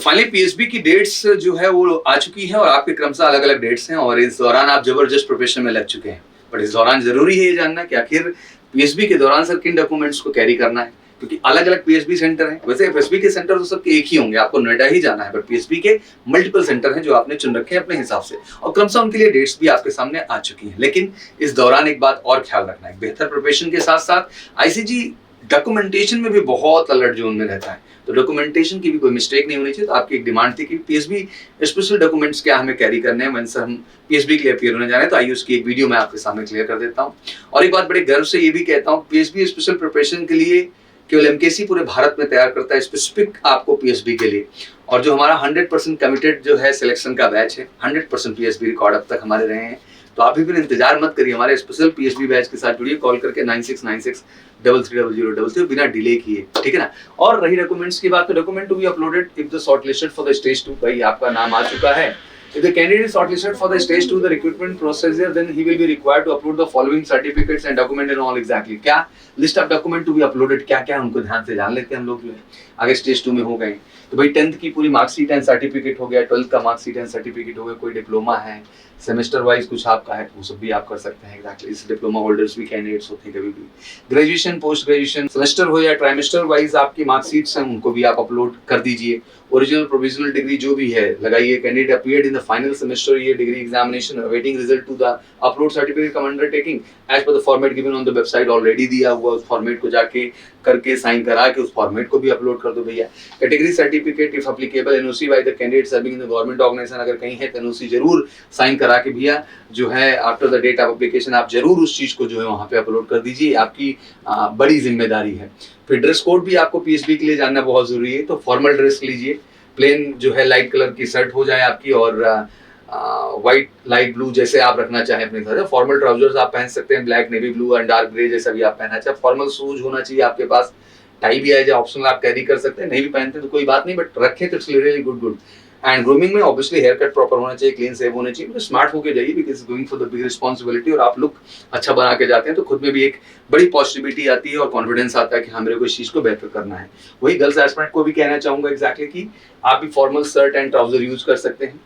Finally PSB की dates जो है वो आ चुकी है और आपके क्रमशः अलग अलग डेट्स हैं और इस दौरान आप जबरदस्त प्रिपरेशन में लग चुके हैं। बट इस दौरान जरूरी है ये जानना कि आखिर पीएसबी के दौरान सर किन डॉक्यूमेंट्स को कैरी करना है, क्योंकि अलग अलग पीएसबी सेंटर हैं। वैसे एफएसबी के सेंटर तो सबके एक ही होंगे, आपको नोएडा ही जाना है, बट पीएसबी के मल्टीपल सेंटर हैं जो आपने चुन रखे हैं अपने हिसाब से और क्रमशः उनके लिए डेट्स भी आपके सामने आ चुकी हैं। लेकिन इस दौरान एक बात और ख्याल रखना है, बेहतर प्रिपरेशन के साथ साथ आईसीजी डॉक्यूमेंटेशन में भी बहुत अलर्ट जोन में रहता है, तो डॉक्यूमेंटेशन की भी कोई मिस्टेक नहीं होनी चाहिए। तो आपकी एक डिमांड थी कि पीएसबी स्पेशल डॉक्यूमेंट्स क्या हमें कैरी करने हैं वंस हम पीएसबी के लिए अपीयर होने जा रहे हैं, तो आइए उसकी एक वीडियो मैं आपके सामने क्लियर कर देता हूं। और एक बात बड़े गर्व से ये भी कहता हूं, पीएसबी स्पेशल प्रिपरेशन के लिए केवल एमकेसी पूरे भारत में तैयार करता है स्पेसिफिक आपको पीएसबी के लिए, और जो हमारा 100% कमिटेड जो है सिलेक्शन का बैच है, 100% पीएसबी रिकॉर्ड अब तक हमारे रहे हैं। तो आप भी फिर इंतजार मत करिए, हमारे स्पेशल पीएसबी बैच के साथ जुड़िए, कॉल करके 9696330033 बिना डिले किए, ठीक है ना। और रही डॉक्यूमेंट्स की बात, तो document to be uploaded if the shortlisted for the stage 2, भाई आपका नाम आ चुका है। If the candidate is shortlisted for the stage 2 the recruitment procedure, then he will be required to upload the following certificates and document and all exactly। क्या list of document to be uploaded क्या क्या उनको ध्यान से जान लेते हैं हम लोग जो है, आगे स्टेज 2 में हो गए तो भाई 10th की पूरी मार्कशीट एंड सर्टिफिकेट हो गया, 12th का मार्कशीट एंड सर्टिफिकेट हो गया, कोई डिप्लोमा है सेमेस्टर वाइज कुछ आपका है वो सब भी आप कर सकते हैं। एग्जैक्टली इस डिप्लोमा होल्डर्स भी कैंडिडेट्स होते हैं कभी भी। ग्रेजुएशन पोस्ट ग्रेजुएशन सेमेस्टर हो या ट्राइमेस्टर वाइज आपकी मार्कशीट्स हैं उनको भी आप अपलोड कर दीजिए। ओरिजिनल प्रोविजनल डिग्री जो भी है लगाइए। Candidate appeared in the final semester ये degree examination awaiting result to the upload certificate cum undertaking as per the format given on the website, already दिया हुआ उस फॉर्मेट को जाके करके साइन करा के उस फॉर्मेट को भी अपलोड कर दो भैया। Category certificate if applicable NOC by the candidate serving in the government organisation, अगर कहीं है तो एनओसी जरूर साइन करा के भैया जो है after the date of application आप जरूर उस चीज को जो है वहां पे अपलोड कर दीजिए, आपकी बड़ी जिम्मेदारी है। फिर ड्रेस कोड भी आपको पीएसबी के लिए जानना बहुत जरूरी है, तो फॉर्मल ड्रेस लीजिए, प्लेन जो है लाइट कलर की शर्ट हो जाए आपकी और व्हाइट लाइट ब्लू जैसे आप रखना चाहें अपने घर। फॉर्मल ट्राउजर्स आप पहन सकते हैं, black navy blue and dark grey जैसा भी आप पहनना चाहें। फॉर्मल शूज होना चाहिए आपके पास, टाई भी है जो ऑप्शनल आप कैरी कर सकते हैं, नहीं भी पहनते तो कोई बात नहीं, बट रखें तो it's really good. And grooming में ऑब्वियसली हेयर कट प्रॉपर होना चाहिए, क्लीन सेव होना चाहिए, स्मार्ट होके जाइए because going for the big responsibility. और आप लुक अच्छा बना के जाते हैं तो खुद में भी एक बड़ी पॉजिटिविटी आती है और कॉन्फिडेंस आता है कि हाँ मेरे को इस चीज को बेहतर करना है। वही गर्ल्स एस्पिरेंट को भी कहना चाहूंगा एग्जैक्टली कि आप भी formal shirt and trouser use कर सकते हैं,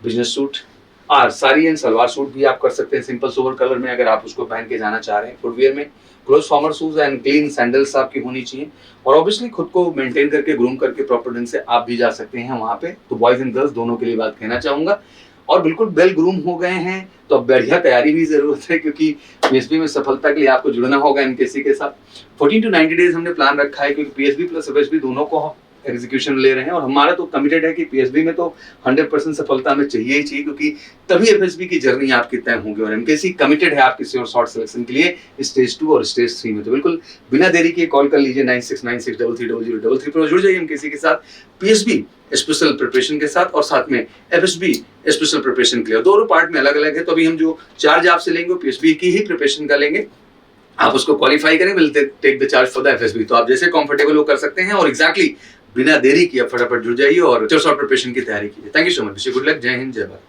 बिजनेस सूट और साड़ी एंड सलवार सूट भी आप कर सकते हैं सिंपल सोबर कलर में अगर आप उसको पहन के जाना चाह रहे हैं। फुटवियर में close formal shoes and clean sandals आपकी होनी चाहिए और ऑब्वियसली खुद को मेंटेन करके ग्रूम करके प्रॉपर ढंग से आप भी जा सकते हैं वहां पे। तो बॉयज एंड गर्ल्स दोनों के लिए बात कहना चाहूंगा। और बिल्कुल वेल ग्रूम हो गए हैं तो अब बढ़िया तैयारी भी जरूरत है, क्योंकि पीएसबी में सफलता के लिए आपको जुड़ना होगा एमकेसी के साथ। 14 to 90 डेज हमने प्लान रखा है, क्योंकि पीएसबी प्लस एफएसबी दोनों को एग्जीक्यूशन ले रहे हैं और हमारा तो कमिटेड है कि पीएसबी में तो 100% सफलता हमें चाहिए ही चाहिए, क्योंकि तभी एफएसबी की जर्नी आपकी तय होगी। और एमकेसी कमिटेड है आपकी शॉर्ट सिलेक्शन के लिए स्टेज 2 और स्टेज 3 में। तो बिल्कुल बिना देरी के कॉल कर लीजिए 9696330033 पर जुड़ जाइए एमकेसी के साथ, पीएसबी स्पेशल प्रिपरेशन के साथ और साथ में एफएसबी स्पेशल प्रिपरेशन के लिए। दोनों पार्ट में अलग अलग है, तो अभी हम जो चार्ज आपसे लेंगे वो पीएसबी की ही प्रिपरेशन का लेंगे, आप उसको क्वालिफाई करें, will take the charge for the FSB. तो आप जैसे कंफर्टेबल हो कर सकते हैं और एग्जैक्टली बिना देरी किए फटाफट जुड़ जाइए और शॉर्ट प्रिपरेशन की तैयारी कीजिए। Thank you so much, good luck, जय हिंद, जय भारत।